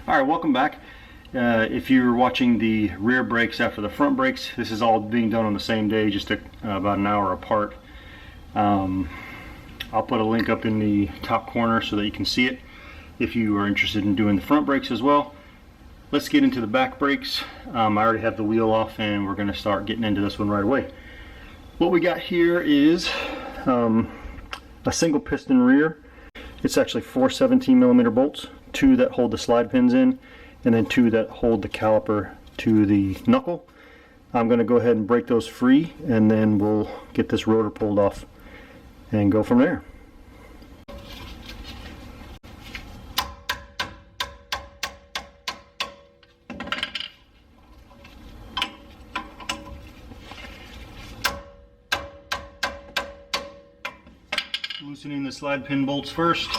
Alright, welcome back. If you're watching the rear brakes after the front brakes, this is all being done on the same day, just about an hour apart. I'll put a link up in the top corner so that you can see it if you are interested in doing the front brakes as well. Let's get into the back brakes. I already have the wheel off and we're going to start getting into this one right away. What we got here is a single piston rear. It's actually 4 17mm bolts, 2 that hold the slide pins in, and then 2 that hold the caliper to the knuckle. I'm going to go ahead and break those free, and then we'll get this rotor pulled off and go from there. Loosening the slide pin bolts first.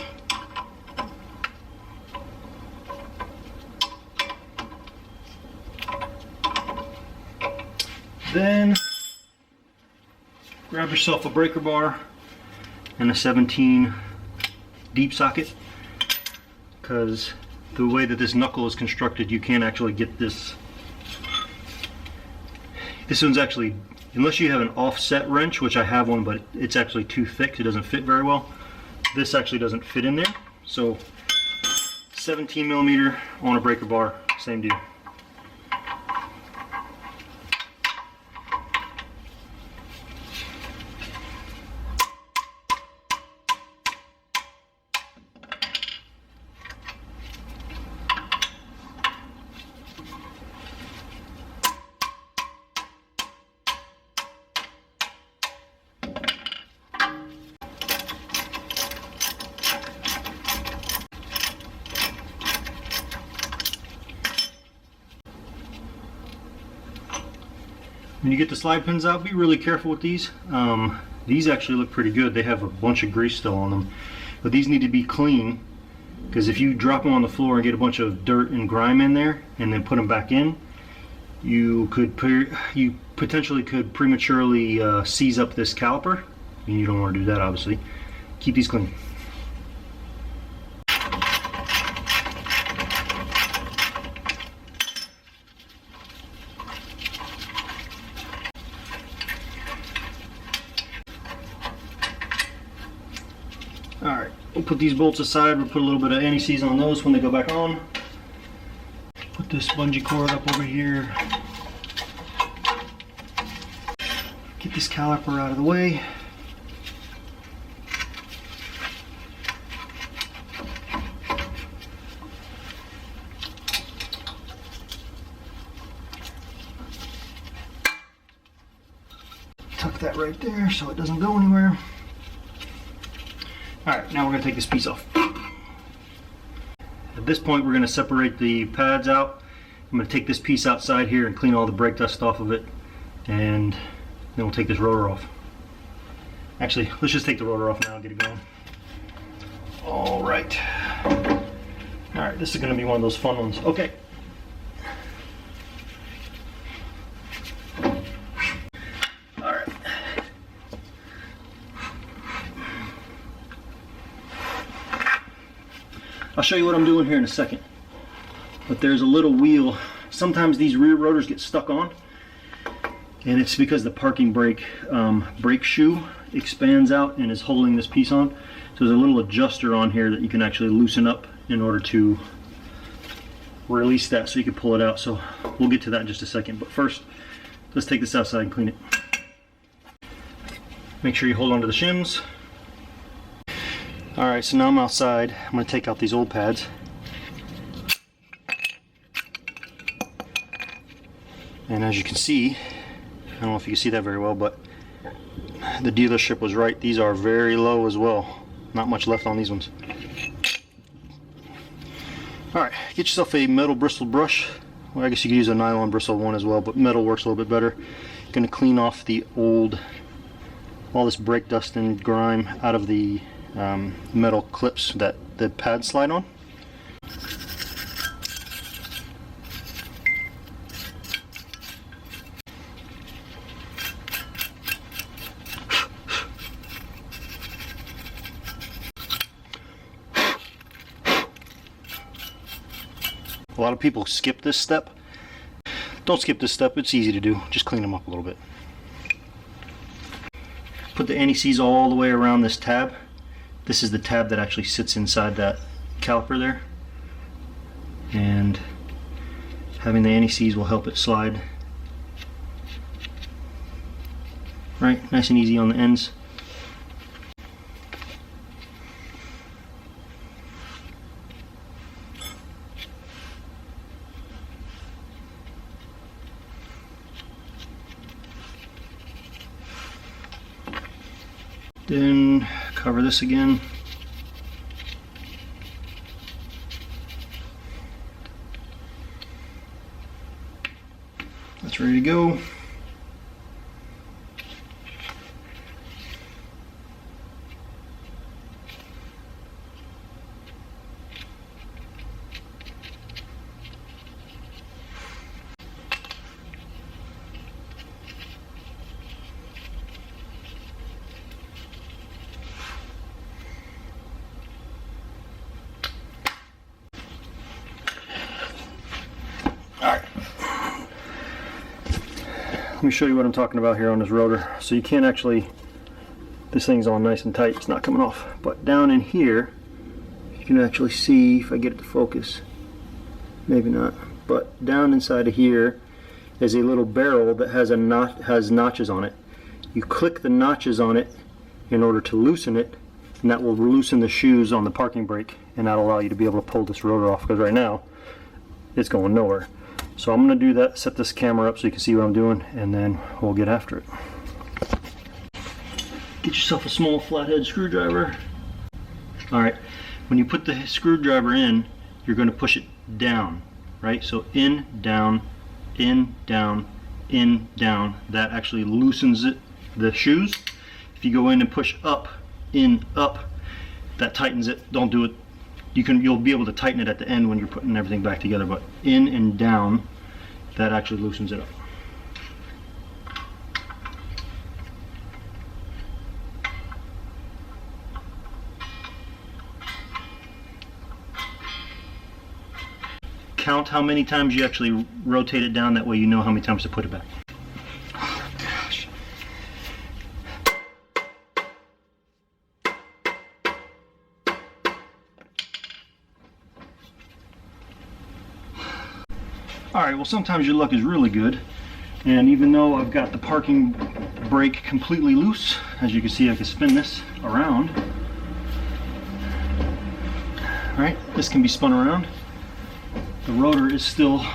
Then grab yourself a breaker bar and a 17 deep socket, because the way that this knuckle is constructed, you can't actually get this. This one's actually, unless you have an offset wrench, which I have one, but it's actually too thick, it doesn't fit very well. This actually doesn't fit in there, so 17mm on a breaker bar, same deal. When you get the slide pins out, be really careful with these. These actually look pretty good. They have a bunch of grease still on them, but these need to be clean, because if you drop them on the floor and get a bunch of dirt and grime in there and then put them back in, you potentially could prematurely seize up this caliper, and you don't want to do that, obviously. Keep these clean. Alright, we'll put these bolts aside. We'll put a little bit of anti-seize on those when they go back on. Put this bungee cord up over here. Get this caliper out of the way. Tuck that right there so it doesn't go anywhere. Alright, now we're going to take this piece off. At this point, we're going to separate the pads out. I'm going to take this piece outside here and clean all the brake dust off of it, and then we'll take this rotor off. Actually, let's just take the rotor off now and get it going. Alright. Alright, this is going to be one of those fun ones. Okay. I'll show you what I'm doing here in a second. But there's a little wheel. Sometimes these rear rotors get stuck on, and it's because the parking brake brake shoe expands out and is holding this piece on. So there's a little adjuster on here that you can actually loosen up in order to release that so you can pull it out. So we'll get to that in just a second. But first, let's take this outside and clean it. Make sure you hold on to the shims. Alright, so now I'm outside. I'm going to take out these old pads. And as you can see, I don't know if you can see that very well, but the dealership was right. These are very low as well. Not much left on these ones. Alright, get yourself a metal bristle brush. Well, I guess you could use a nylon bristle one as well, but metal works a little bit better. You're going to clean off all this brake dust and grime out of the metal clips that the pads slide on. A lot of people skip this step. Don't skip this step, it's easy to do. Just clean them up a little bit. Put the anti-seize all the way around this tab. This is the tab that actually sits inside that caliper there. And having the anti-seize will help it slide. Right, nice and easy on the ends. Then cover this again. That's ready to go. Let me show you what I'm talking about here on this rotor. So you can't actually, this thing's all nice and tight, it's not coming off. But down in here, you can actually see, if I get it to focus, maybe not, but down inside of here is a little barrel that has notches on it. You click the notches on it in order to loosen it, and that will loosen the shoes on the parking brake, and that'll allow you to be able to pull this rotor off, because right now it's going nowhere. So I'm going to do that, set this camera up so you can see what I'm doing, and then we'll get after it. Get yourself a small flathead screwdriver. Alright, when you put the screwdriver in, you're going to push it down, right? So in, down, in, down, in, down. That actually loosens it, the shoes. If you go in and push up, in, up, that tightens it. Don't do it. You'll be able to tighten it at the end when you're putting everything back together, but in and down, that actually loosens it up. Count how many times you actually rotate it down, that way you know how many times to put it back. Oh, gosh. Alright, well sometimes your luck is really good, and even though I've got the parking brake completely loose, as you can see I can spin this around. Alright, this can be spun around. The rotor is still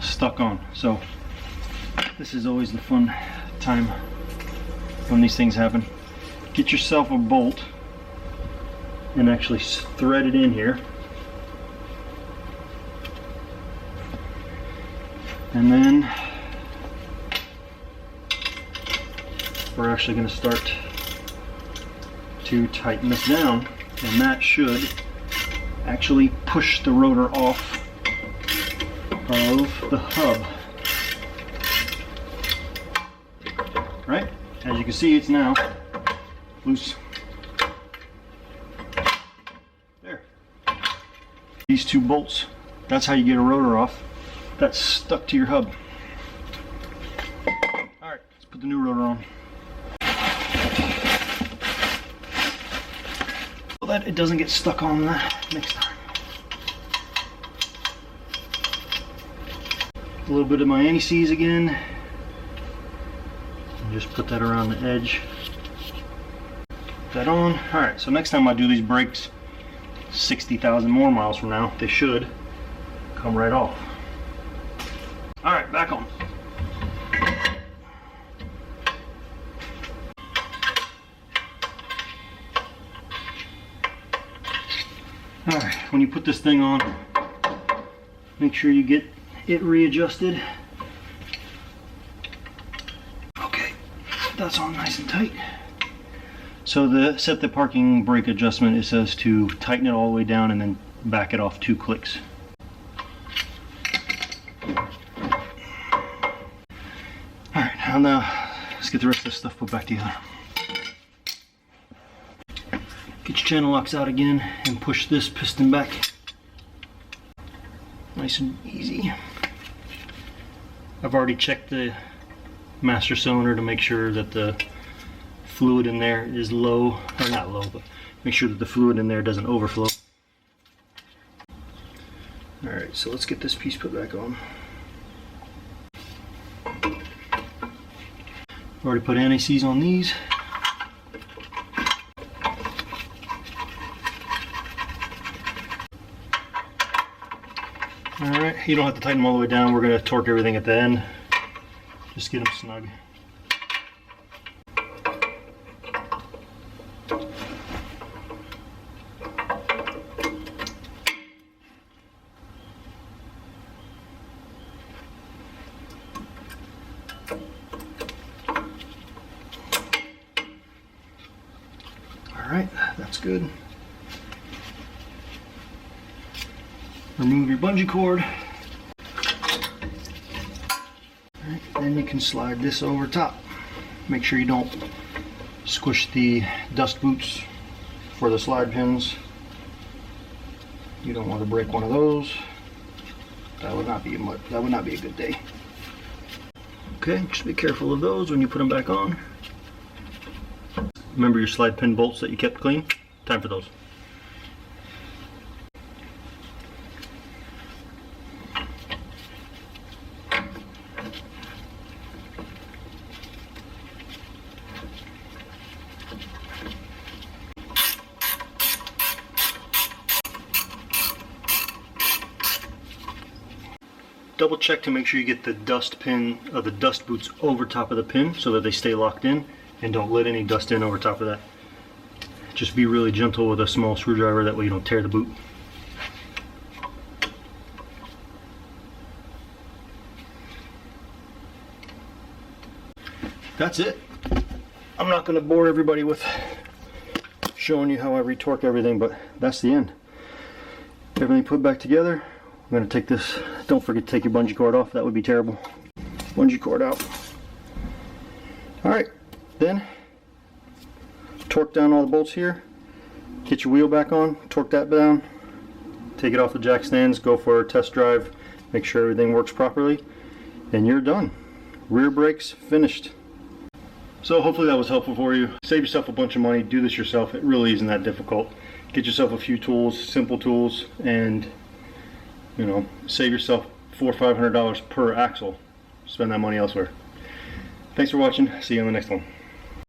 stuck on, so this is always the fun time when these things happen. Get yourself a bolt and actually thread it in here. And then we're actually going to start to tighten this down, and that should actually push the rotor off of the hub. Right? As you can see, it's now loose. There. These two bolts, that's how you get a rotor off. That's stuck to your hub. Alright, let's put the new rotor on. So that it doesn't get stuck on next time. A little bit of my anti-seize again. And just put that around the edge. Put that on. Alright, so next time I do these brakes, 60,000 more miles from now, they should come right off. Alright, back on. Alright, when you put this thing on, make sure you get it readjusted. Okay, that's on nice and tight. So set the parking brake adjustment, it says to tighten it all the way down and then back it off 2 clicks. Alright, now let's get the rest of this stuff put back together. Get your channel locks out again and push this piston back. Nice nice and easy. I've already checked the master cylinder to make sure that the fluid in there is low, or not low, but make sure that the fluid in there doesn't overflow. Alright, so let's get this piece put back on. Already put anti-seize on these. Alright, you don't have to tighten them all the way down. We're going to torque everything at the end. Just get them snug. Alright, that's good. Remove your bungee cord. Alright, then you can slide this over top. Make sure you don't squish the dust boots for the slide pins. You don't want to break one of those. That would not be a good day. Okay, just be careful of those when you put them back on. Remember your slide pin bolts that you kept clean? Time for those. Double check to make sure you get the dust pin of the dust boots over top of the pin so that they stay locked in, and don't let any dust in over top of that. Just be really gentle with a small screwdriver, that way you don't tear the boot. That's it. I'm not going to bore everybody with showing you how I retorque everything, but that's the end. Everything put back together. I'm going to take this, don't forget to take your bungee cord off, that would be terrible. Bungee cord out. Alright, then torque down all the bolts here, get your wheel back on, torque that down, take it off the jack stands, go for a test drive, make sure everything works properly, and you're done. Rear brakes finished. So hopefully that was helpful for you. Save yourself a bunch of money, do this yourself, it really isn't that difficult. Get yourself a few tools, simple tools, and you know, save yourself $400 or $500 per axle. Spend that money elsewhere. Thanks for watching. See you on the next one.